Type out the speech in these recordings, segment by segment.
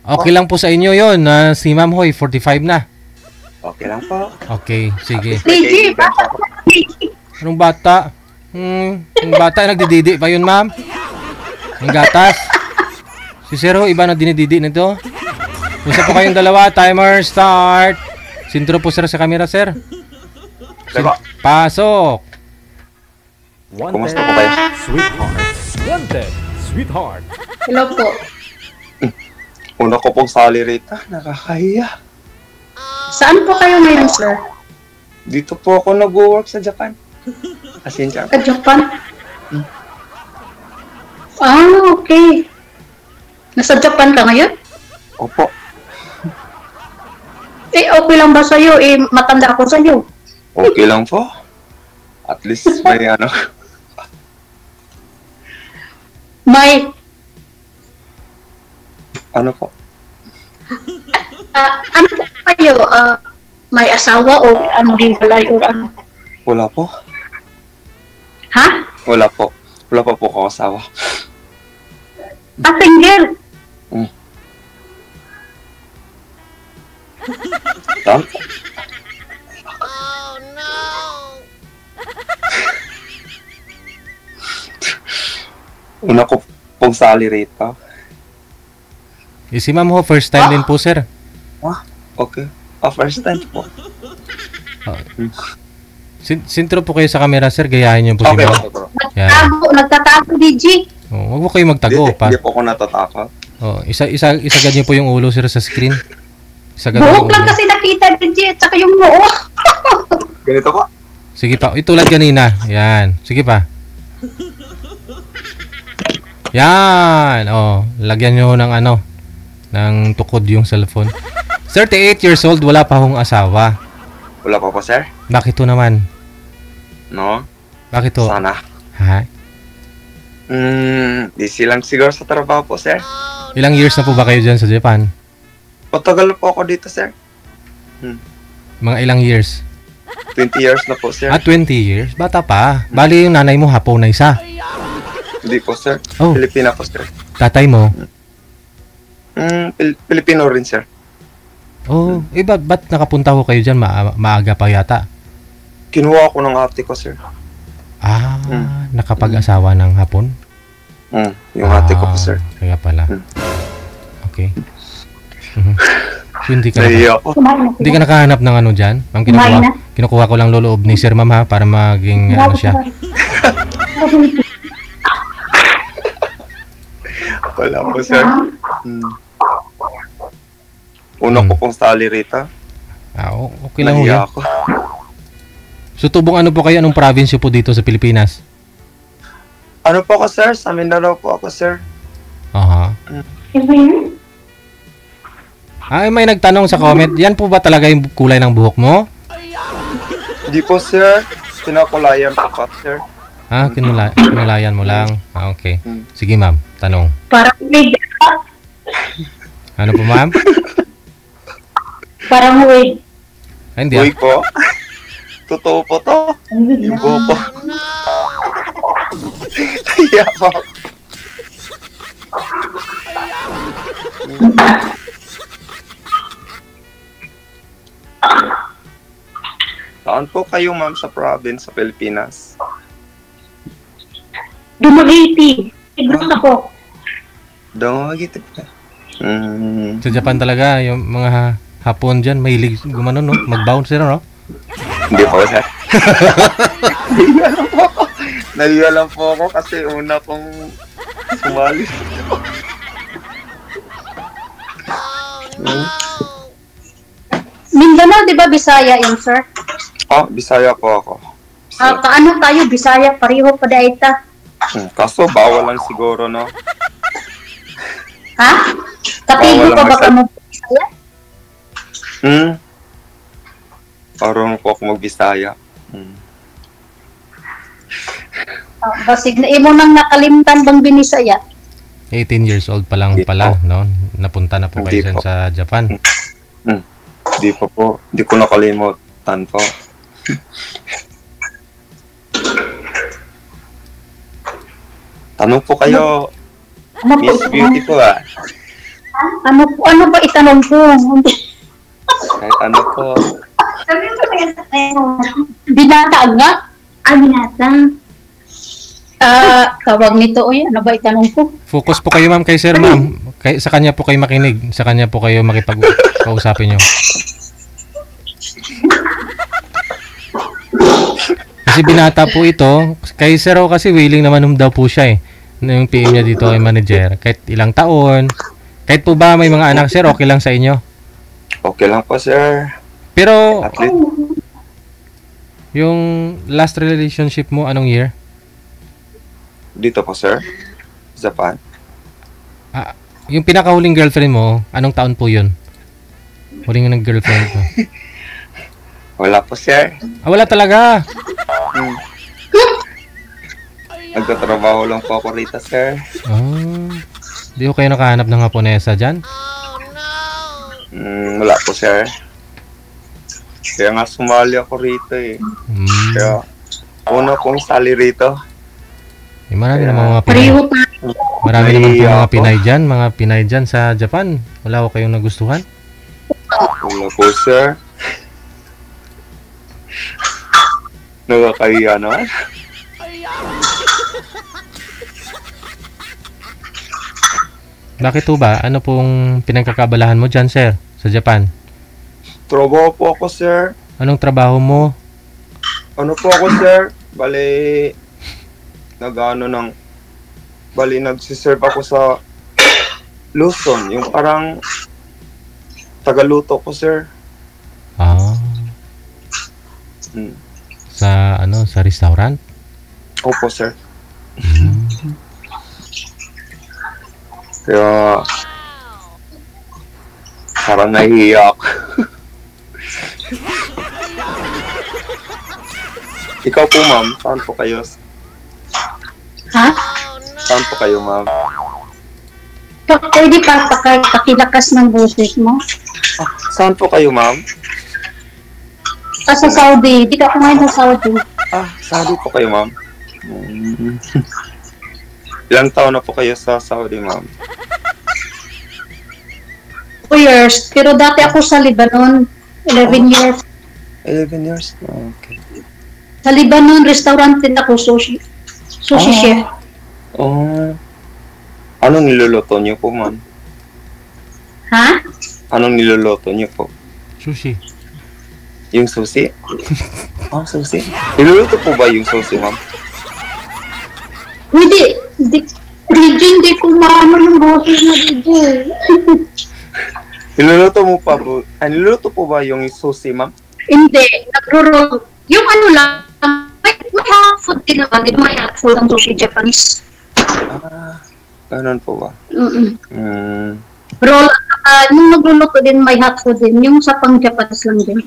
Okay lang po sa inyo yon na si Ma'am Hoy, 45 na. Okay lang po. Okay, sige. DJ, bata. Anong bata? Yung bata nagdididi pa yun, ma'am? Ang gatas? Si Sir Ho, iba na dinididi nito? Usap po kayong dalawa. Timer start. Sintro po sir sa camera, sir. Pasok. Kumusta po kayo? Sweetheart. Wanted, sweetheart. Hello po. Una ko pong salary rito. Nakakahiya. Saan po kayo ngayon, sir? Dito po ako nag-work sa Japan. Pasensya. Sa Japan? Ah, okay. Nasa Japan ka ngayon? Opo. Okay lang ba sa'yo? Matanda ako sa'yo. Okay lang po. At least may ano. May, Ano po? ano po kayo? May asawa o ano din balay o ano? Wala po. Ha? Wala po. Wala pa po ako asawa. Single? Saan? Una ko pong salary rito. Si Ma'am Ho, first time din po, sir. Okay. First time po. Sintro po kayo sa camera, sir. Gayahin niyo po si Okay, Ma'am. okay bro. Yan. Nagtatago, DJ. Huwag mo kayo magtago. Hindi po ako natatakot. Isagad niyo po yung ulo, sir, sa screen. Isagad yung Buhok lang ulo. kasi nakita, DJ, at saka yung noo. Ganito po. Sige pa. Itulad kanina. Yan. Sige pa. Yan. Lagyan nyo ng ng tukod yung cellphone. 38 years old, wala pa akong asawa. Wala pa po, sir? Bakit to naman? No? Bakit to? Sana. Ha? Busy lang siguro sa trabaho po, sir. Ilang years na po ba kayo dyan sa Japan? Matagal po ako dito, sir. Mga ilang years? 20 years na po, sir. 20 years? Bata pa. Bali yung nanay mo Hapon na isa. Hindi po, sir. Oh. Pilipina po, sir. Tatay mo? Pilipino rin, sir. Ba't nakapunta ko kayo dyan? Maaga pa yata. Kinuha ko ng ate ko, sir. Nakapag-asawa ng Hapon? Yung ate ko po, sir. Kaya pala. Okay. So, hindi ka nakahanap ng ano dyan? Ang kinukuha ko lang loloob ni Sir Ma'am, ha, para maging siya. Wala po, sir. Una ko pong salary rito. Okay lang ho yan. Ako. So, tubong ano po kayo? Anong province po dito sa Pilipinas? Ano po ako, sir? Sa Mindanao po ako, sir. Aha. May nagtanong sa comment, yan po ba talaga yung kulay ng buhok mo? Hindi po, sir. Pinakulayan ko pa, sir. Kinulayan mo lang. Okay. Sige, ma'am. Tanong. Parang wig. Ano po, ma'am? Parang wig. Hindi. Uy po. Totoo po to. Yung buhok ko. Kaya po. Saan po kayo, ma'am, sa province sa Pilipinas? Dumaguete. Tignan ako. Dumaguete po. Sa Japan talaga, yung mga Hapon dyan, mahilig gumano, no? Mag-bounce sila, no? Hindi po, sir. Nahiya lang po ako kasi una kong sumali. Mindanao, di ba Bisaya yun, sir? Bisaya po ako. Kaano tayo, Bisaya, pareho pa daita. Kaso bawal lang siguro, no? Ha? Katigo pa ba ka mo Bisaya? Parang po ako mag-Bisaya. Basig na imo nang nakalimtan bang binisaya? 18 years old pa lang pala, no? Napunta na po kayo dyan sa Japan. Hindi pa po. Hindi ko nakalimutan po. Tanong po kayo, Miss Beauty po, Ano ba itanong ko? Kahit ano po. Binata nga. Binata. Tawag nito, ano ba itanong ko? Focus po kayo, ma'am, kay sir, ma'am. Sa kanya po kayo makinig. Sa kanya po kayo makipag-kausapin nyo. Kasi binata po ito. Kay sir kasi willing naman daw po siya eh. Yung PM niya dito ay manager. Kahit ilang taon. Kahit po ba may mga anak, sir, okay lang sa inyo? Okay lang po, sir. Pero, At least, yung last relationship mo, anong year? dito po, sir. Japan. Yung pinakahuling girlfriend mo, anong taon po yun? Huling ng girlfriend mo. Wala po, sir. Wala talaga. Nagtatrabaho lang po ako rito, sir. Di ko kayo nakahanap ng Haponesa dyan? Wala po, sir. Kaya nga sumali ako rito eh. Kaya una kong sali rito. Marami naman mga Pinay. Marami naman po mga Pinay dyan. Mga Pinay dyan sa Japan. Wala ko kayong nagustuhan? Wala po, sir. Nakakahiya naman. Bakit po ba? Ano pong pinagkakabalahan mo dyan, sir? Sa Japan? Trabaho po ako, sir. Anong trabaho mo? Ano po ako, sir? Nagsiserve ako sa Luzon. Yung parang tagaluto ko, sir. Sa restaurant? Opo, sir. Kaya parang nahihiya ako. Ikaw po, ma'am, saan po kayo? Ha? Saan po kayo, ma'am? Pwede pa pakilakas ng boses mo? Saan po kayo, ma'am? Sa Saudi. Di ka kumain sa Saudi. Saudi po kayo, ma'am. Ilang taon na po kayo sa Saudi, ma'am? 2 years. Pero dati ako sa Lebanon. 11 years. 11 years? Okay. Sa Lebanon, restaurant din ako, sushi chef. Anong niluluto niyo po, ma'am? Ha? Anong niluluto niyo po? Sushi. Yung sushi? Sushi. Niluluto po ba yung sushi, ma'am? Hindi ko maano yung boses na DJ. Niluluto po ba yung sushi, ma'am? Hindi. Nagro-roll. Yung ano lang, may hot food din naman. May hot food ang sushi Japanese. Ganun po ba? Roll, yung nagluluto din may hot food din. Yung sa pang Japanese lang din.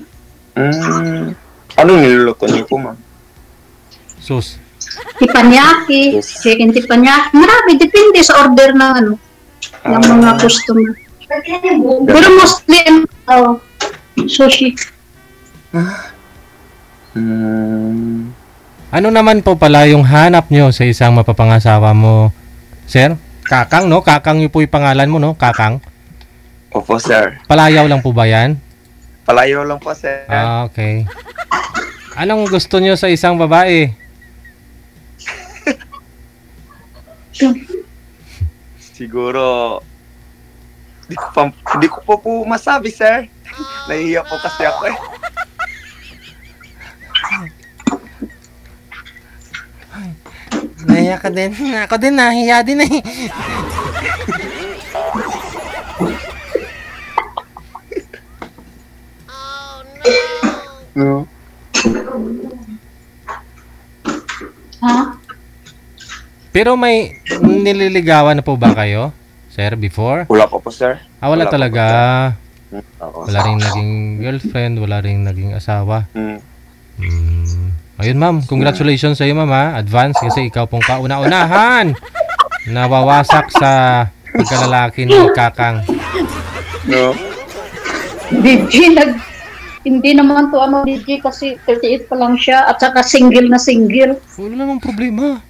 Anong niluluto niyo po, ma'am? Sus. Teppanyaki, chicken teppanyaki. Marami, depende sa order ng ng mga customer. Pero mostly, sushi. Ano naman po pala yung hanap nyo sa isang mapapangasawa mo, sir? Kakang, no? Kakang yung po yung pangalan mo, no? Kakang? Opo, sir. Palayaw lang po ba yan? Palayaw lang po, sir. Okay. Anong gusto nyo sa isang babae? Siguro, hindi ko po masabi, sir. Nahihiya po kasi ako eh. Nahiya ka din. Ako din, nahiya din eh. No. Ha? Pero may nililigawan na po ba kayo, sir, before? Wala pa po, sir. Wala talaga. Oo, Wala rin naging girlfriend, wala rin naging asawa. Mm. Ayun, ma'am. Congratulations sa iyo, ma'am, ha? Advance kasi ikaw pong kauna-unahan. Nawawasak sa pagkalalaki ni Kakang. No? DJ, hindi naman to DJ kasi 38 pa lang siya at saka single na single. Wala namang problema.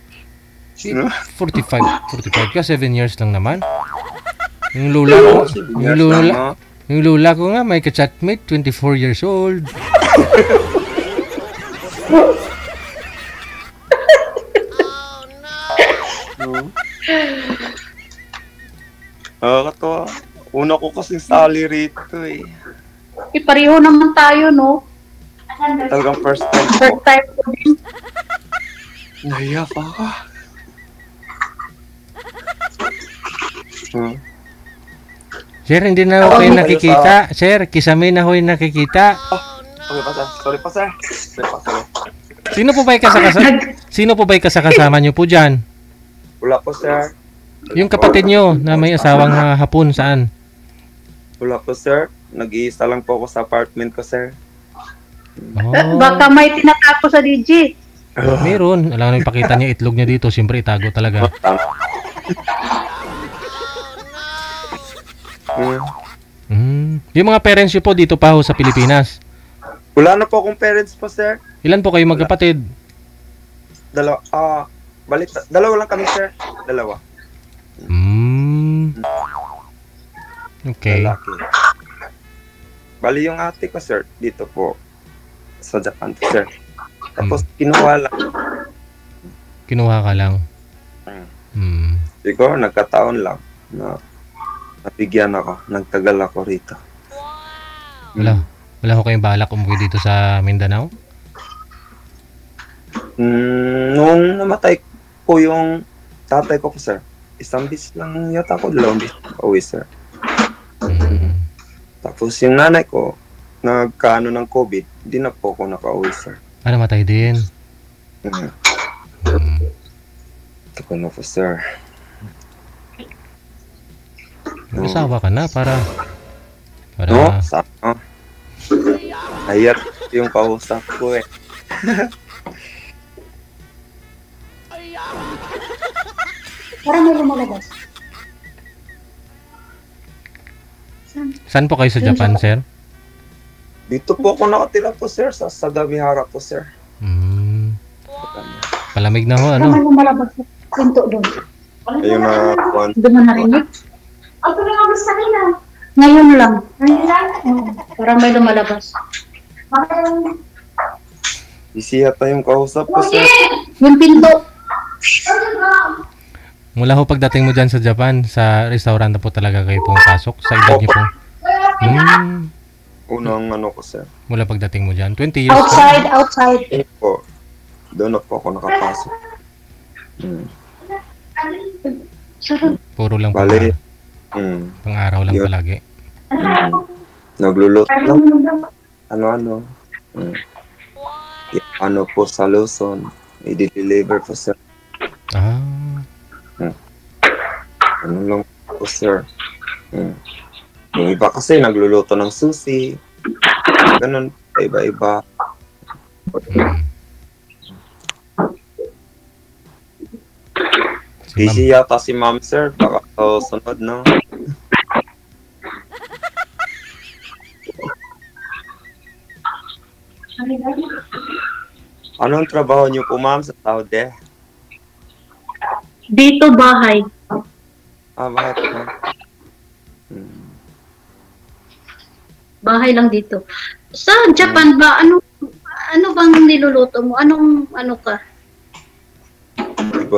45 ka, 7 years lang naman. Yung lula ko, yung Yes, lula, tama. yung lula ko nga may ka-chatmate, 24 years old. Nakakatawa. Una ko kasing sali rito eh. Pareho naman tayo, no? Talagang first time ko. First time ko din. Nahiya pa ako. Sir, hindi na ako kayo nakikita. Sir, kisame na ako yung nakikita. Okay pa, sir. Sorry pa, sir. Sorry pa, sorry. Sino po ba yung Sino po ba yung kasakasama niyo po dyan? Wala po, sir. Yung kapatid niyo na may asawang hapon, saan? Wala po, sir. Nag-iisa lang po ako sa apartment ko, sir. Oh, Baka may tinatako sa DJ. meron. Alam na ipakita niya itlog niya dito. Siyempre, itago talaga. Yung mga parents niyo po dito pa ho sa Pilipinas. Wala na po akong parents po, sir. Ilan po kayo magkapatid? Dalawa lang kami, sir. Dalawa. Okay. Lalaki. Bali yung ate ko, sir, dito po sa Japan, sir. Tapos kinuha lang. Kinuha ka lang. Siguro nagkataon lang na nabigyan ako. Nagtagal ako rito. Wala ko kayong balak umuwi dito sa Mindanao? Nung namatay po yung tatay ko po, sir, isang bis lang yata ako, 2 bis pauwi, sir. Tapos yung nanay ko, nagkaano ng COVID, hindi na po ako nakauwi, sir. Namatay din. Ito ko na po, sir. Nag-asawa ka na para No, sana. Hayat yung kausap ko eh. Parang may lumalabas. Saan po kayo sa Japan, sir? Dito po ako nakatira po, sir, sa Sagamihara po, sir. Palamig na ho, Parang may ano? lumalabas sa pinto doon. Ayun na, one. Hindi mo narinig? Ang lumabas sa kanila. Ngayon lang. Parang may lumalabas. Busy yata yung kausap ko, sir. Yung pinto. Mula ho pagdating mo dyan sa Japan, sa restaurant na po talaga kayo pumapasok sa edad niyo po. Unang ano ko, sir. Mula pagdating mo dyan, 20 years Outside. Po, doon na po ako nakapasok. Puro lang po. Bali. Pang-araw lang Yun. palagi. Naglulot lang. Ano-ano. Ano po sa Luzon. I-deliver po, sir. Ano lang po, sir. Yung iba kasi nagluluto ng sushi. Ganun. Iba-iba. Busy yata si ma'am, sir. Baka sunod, no? Anong trabaho niyo po, ma'am, sa Saudi? Dito bahay. Bakit, ma'am? Bahay lang dito. Sa Japan ba, ano bang niluluto mo? Ano ka?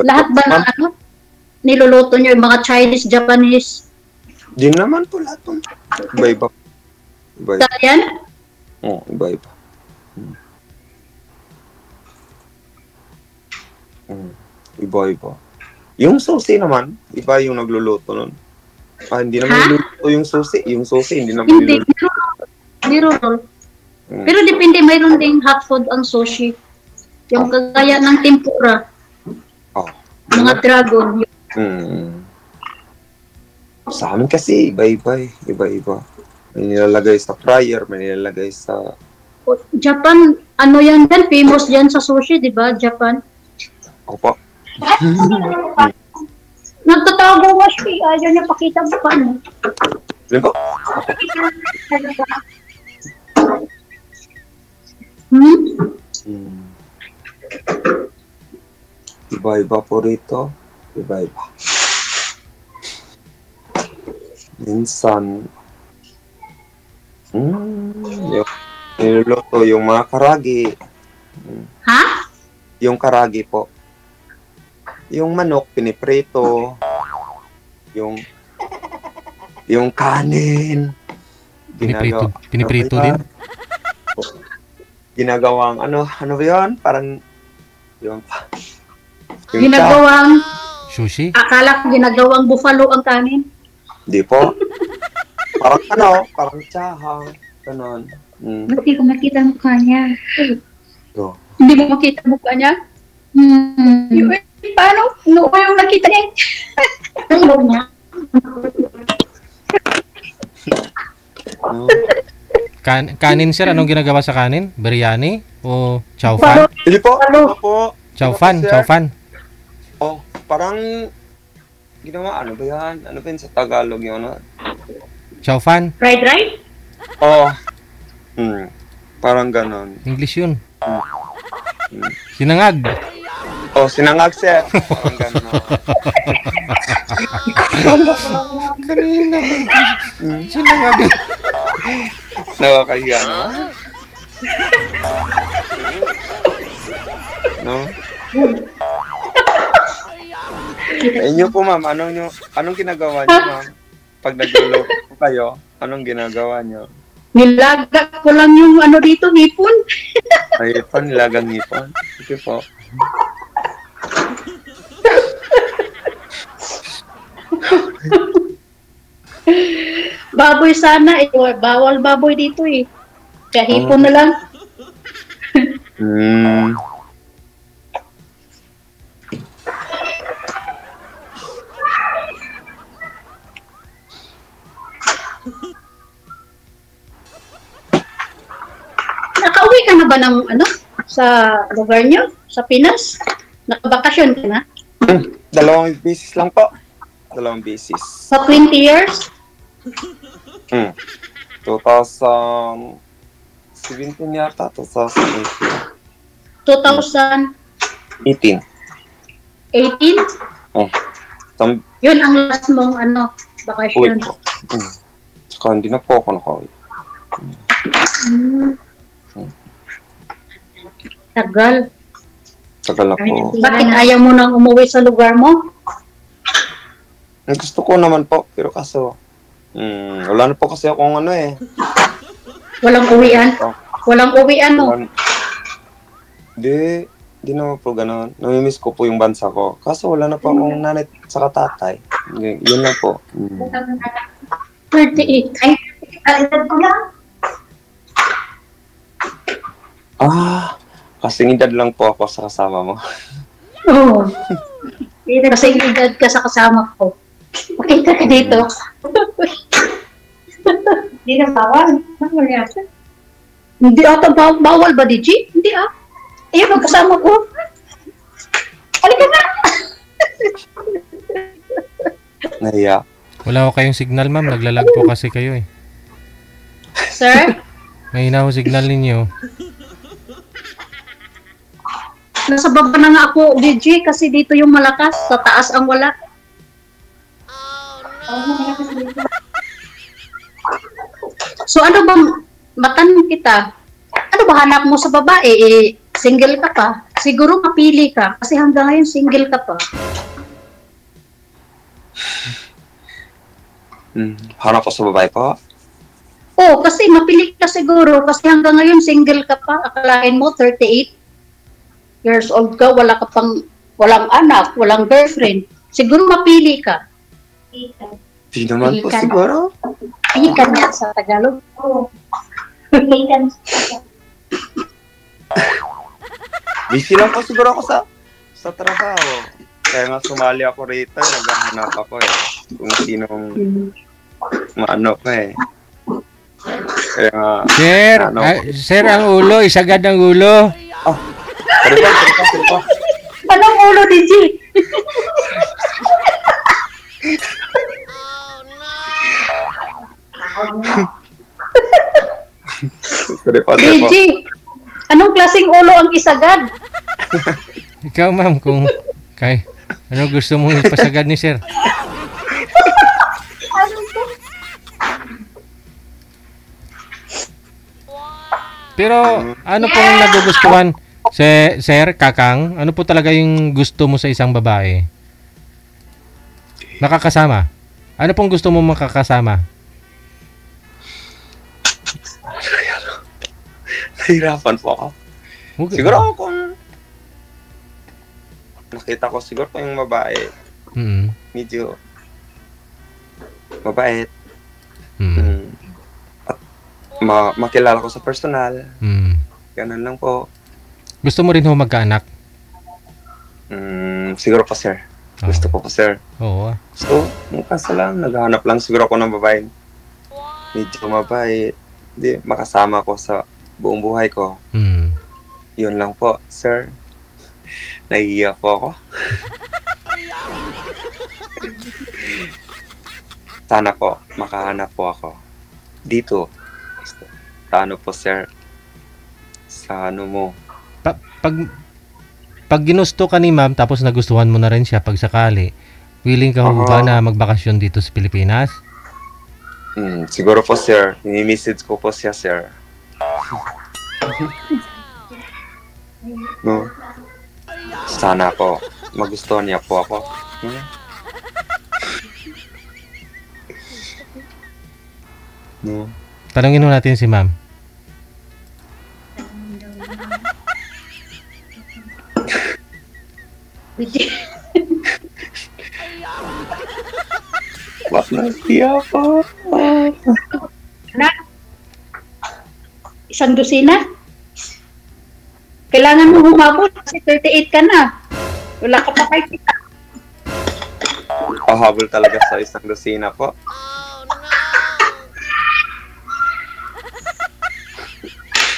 Lahat ba ng ano? Niluluto nyo yung mga Chinese, Japanese? Di naman po lahat. Iba-iba. Iba-iba. Yan? Oo, iba-iba. Iba-iba. Yung susi naman, iba yung nagluluto nun. Hindi naman niluluto yung susi. Yung susi, hindi naman Hindi. niluluto. Nirurol. Pero depende, mayroon ding hot food ang sushi. Yung kagaya ng tempura. Mga dragon. Sa amin kasi, iba-iba eh. Iba-iba. May nilalagay sa fryer, may nilalagay sa... Japan, ano yan din? Famous yan sa sushi, di ba? Japan. Opo. Nagtatago mo siya. Ayaw niya pakita mo paano. Sino po? Iba-iba po rito. Iba-iba. Minsan, yung niluluto yung mga karagi. Ha? Yung karagi po. Yung manok, piniprito. Yung kanin. Piniprito din? Ginagawang, ano ba yun? Parang, yung Ginagawang, Sushi? akala ko ginagawang buffalo ang kanin. Hindi po. Parang parang tsahang. Ganon. Hindi ko makita ang mukha niya. So, Hindi mo makita ang mukha niya? Paano? Noo yung nakita niya. Ano niya? Kanin, sir? Anong ginagawa sa kanin? Biryani? O chow fan? Hindi po. Ano po? Chow fan? Sir. Chow fan? Oh, parang ginawa, ano ba yan? Ano ba yun sa Tagalog yun? Chow fan? Fried rice? Oh, parang ganon. English yun. Sinangag. Oh, sinangag, sir. Parang ganon. Kanina. Sinangag. Nakakahiya naman. No? Inyo po, ma'am, anong ginagawa niyo, ma'am? Pag nagluluto po kayo, anong ginagawa niyo? Nilaga ko lang yung ano dito, hipon. Ay, nilagang hipon. Sige po. Baboy sana eh. Bawal baboy dito eh. Kaya hipon na lang. Nakauwi ka na ba ng ano? Sa lugar niyo? Sa Pinas? Nakabakasyon ka na? 2 beses lang po. 2 beses. Sa 20 years? 2017 yata, 2018. 2018? 18? Oh. Yun ang last mong ano, Uwi bakasyon. po. Saka hindi na po ako nakauwi. Tagal. Tagal na po. Bakit ayaw mo nang umuwi sa lugar mo? Gusto ko naman po, pero kaso, wala na po kasi akong ano eh. Walang uwian? Walang uwian mo? Di naman po ganun. Namimiss ko po yung bansa ko. Kaso wala na po akong nanay sa tatay. Yun lang po. 38. Ay, edad ko lang. Kasing edad lang po ako sa kasama mo. Oo. Kasi edad ka sa kasama ko. Pakita ka dito. Hindi na bawal. Bawal yata. Hindi ata bawal ba, DJ? Hindi Ayun, magkasama ko. Halika na! Nahiya. Wala ko kayong signal, ma'am. Naglalag po kasi kayo eh. Sir? Mahina ko signal ninyo. Nasa baba na nga ako, DJ, kasi dito yung malakas. Sa taas ang wala. So ano bang, matanong kita, ano ba hanap mo sa babae? Single ka pa? Siguro mapili ka, kasi hanggang ngayon single ka pa. Hanap ko sa babae po? Oo, kasi mapili ka siguro, kasi hanggang ngayon single ka pa. Akalain mo, 38 years old ka, wala ka pang, walang anak, walang girlfriend. Siguro mapili ka. Di naman po Ikan. siguro. Ikan niya sa Tagalog. Oo. Ikan. Busy lang po siguro ako sa trabaho. Kaya nga sumali ako rito, naghahanap ako eh. Kung sinong maano pa eh. Kaya nga... Sir, sir, ang ulo. Isagad ang ulo. Sorry po. Anong ulo, DJ? Sorry po. DJ, anong klaseng ulo ang isagad? Ikaw, ma'am, kung ano gusto mong ipasagad ni sir? Pero ano pong nagugustuhan? Sir, Kakang, ano po talaga yung gusto mo sa isang babae? Makakasama. Ano pong gusto mo makakasama? Nahirapan po ako. Okay. Siguro ako kung nakita ko siguro kung yung babae, Mm. medyo mabait. Mm. At makilala ko sa personal. Mm. Ganun lang po. Gusto mo rin ho magkaanak? Siguro po, sir. Gusto ko po, sir. Oo. So, kaso lang, naghahanap lang siguro ako ng babae. Medyo mabait. Hindi, makasama ko sa buong buhay ko. Mm. Yun lang po, sir. Nahihiya po ako. Sana po, makahanap po ako. Dito. Sa ano po, sir? Sa ano mo? Pag ginusto ka ni ma'am tapos nagustuhan mo na rin siya pag sakali, willing ka ho ba na magbakasyon dito sa Pilipinas? Siguro po, sir. Ini-message ko po siya, sir. No? Sana po. Magustuhan niya po ako. No? Tanungin mo natin si ma'am. Wag na siya po. Anak, isang dosina? Kailangan mo humabol kasi 38 ka na. Wala ka pa kay kita. Pahabol talaga sa isang dosina po.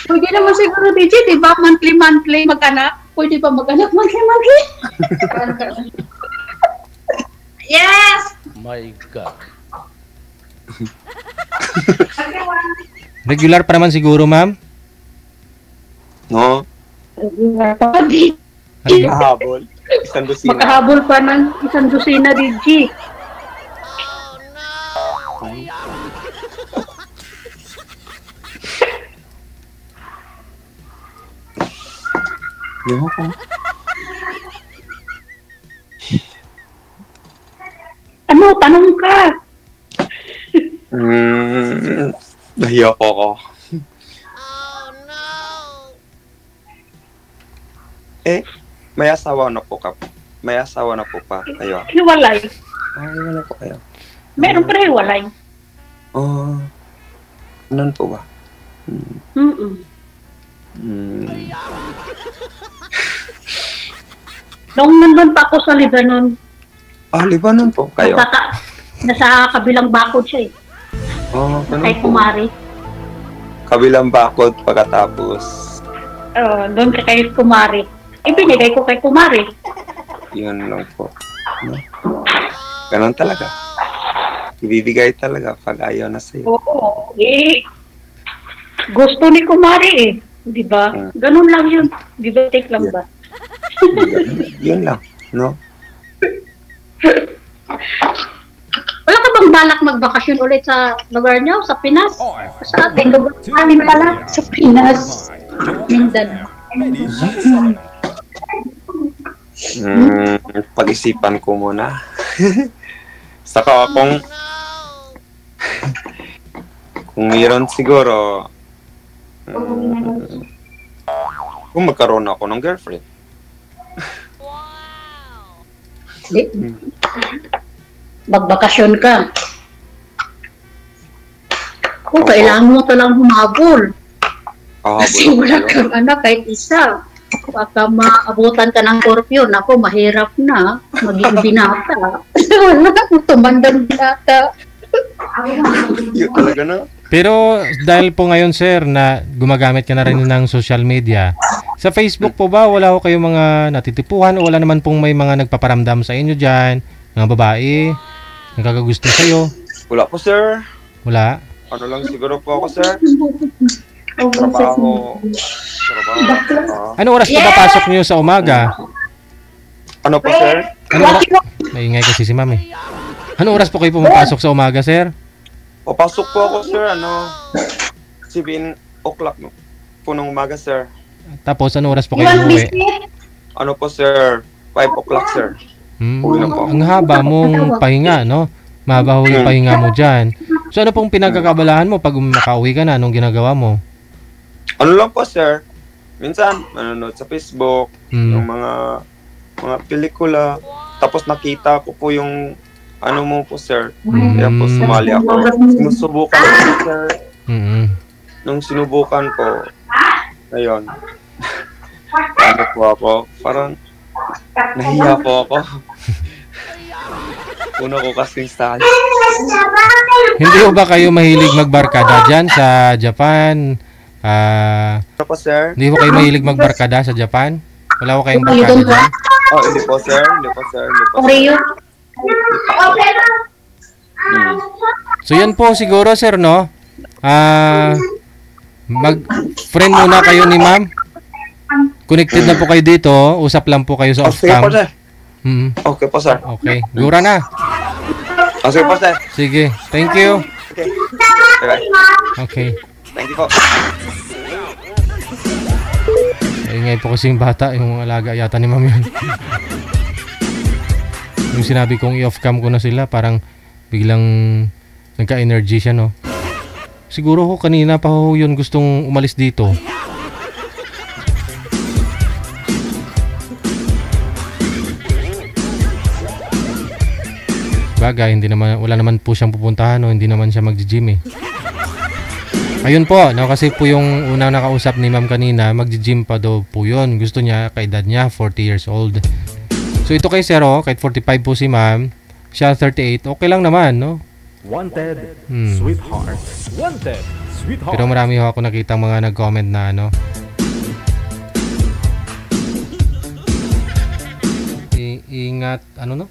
Pwede naman siguro, DJ, di ba? Monthly mag-anak. Pwede ba mag-anak monthly? Yes! My God. Regular pa naman siguro ma'am? No? Pahabol. Isang dosina. Makahabol pa ng isang dosina, DJ. No po. Ano? Tanong ka. Nahiya po ako. May asawa na po ka. May asawa na po pa kayo. Hiwalay. Wala po kayo. Meron pa hiwalay. Ano po ba? Nung nandun pa ako sa Lebanon, Libanon po kayo. nasa kabilang bakod siya eh. Ganun Kay po. Kumari. Kabilang bakod pagkatapos. Doon kay Kumari. Ibinigay ko kay Kumari. Yun lang po. No? Ganun talaga. Ibibigay talaga pag ayaw na sa'yo. Oo. Gusto ni Kumari eh. Di ba? Ganun lang yun. Di ba? Take lang ba? Yun lang. No? Wala ka bang balak magbakasyon ulit sa lugar niyo? Sa Pinas? Sa ating lugar namin pala. Sa Pinas. Mindanao. Pag-isipan ko muna. Saka kung mayroon siguro kung magkaroon ako ng girlfriend. Magbakasyon ka. Kung kailangan mo talang humabol. Kasi wala kang anak kahit isa. Baka maabutan ka ng korpyo. Ako, mahirap na. Maging binata. Wala kang tumandang binata. Yun talaga na. Pero dahil po ngayon sir na gumagamit ka na rin ng social media, sa Facebook po ba wala ko kayong mga natitipuhan o wala naman pong may mga nagpaparamdam sa inyo dyan, mga babae, nagkakagusto sa'yo? Wala po, sir. Wala? Ano lang siguro po ako, sir. Trabaho. Ano oras pa papasok niyo sa umaga? Ano po, sir? Maingay kasi si ma'am eh. Ano oras po kayo pumapasok sa umaga, sir? Papasok po ako, sir. 7 o'clock, no? po ng umaga, sir. Tapos, anong oras po You kayo want umuwi? biscuit? Ano po, sir? 5 o'clock, sir. Uwi na po. Ang haba mong pahinga, no? Mahaba ho yung pahinga mo dyan. So, ano pong pinagkakabalahan mo pag makauwi ka na? Anong ginagawa mo? Ano lang po, sir? Minsan, manonood sa Facebook, yung mga pelikula. Tapos nakita ko po yung ano mo po, sir. Kaya po sumali ako. Sinusubukan ko, sir. Nung sinubukan ko, ayun. Ano po ako? Parang nahiya po ako. Una ko kasing sali. Hindi ho ba kayo mahilig magbarkada dyan sa Japan? Ano po, sir? Hindi ho kayo mahilig magbarkada sa Japan? Wala ho kayong You barkada don't dyan? Oh, hindi po, sir. Hindi po, sir. Hindi po, sir. Oreo? So yan po siguro sir, no? Mag-friend muna kayo ni ma'am. Connected na po kayo dito. Usap lang po kayo sa Okay off-cam. po, sir. Okay po, sir. Okay. Gura na. Okay po, sir. Sige. Thank you. Okay. Bye-bye. Okay. Thank you po. Ingay po kasing bata. Yung alaga yata ni ma'am yun. Yung sinabi kong i-off cam ko na sila, parang biglang nagka-energy siya, no? Siguro ho kanina pa ho yun gustong umalis dito. Bagay, wala naman po siyang pupuntahan, no? Hindi naman siya magji-gym eh. Ayun po, no, kasi po yung unang nakausap ni ma'am kanina, magji-gym pa daw po yun. Gusto niya, kaedad niya, 40 years old. So ito kay Sir, kahit 45 po si ma'am, siya 38, okay lang naman, no? Wanted, sweetheart. Wanted, sweetheart. Pero marami ho ako nakita mga nag-comment na ano. Ingat, ano no?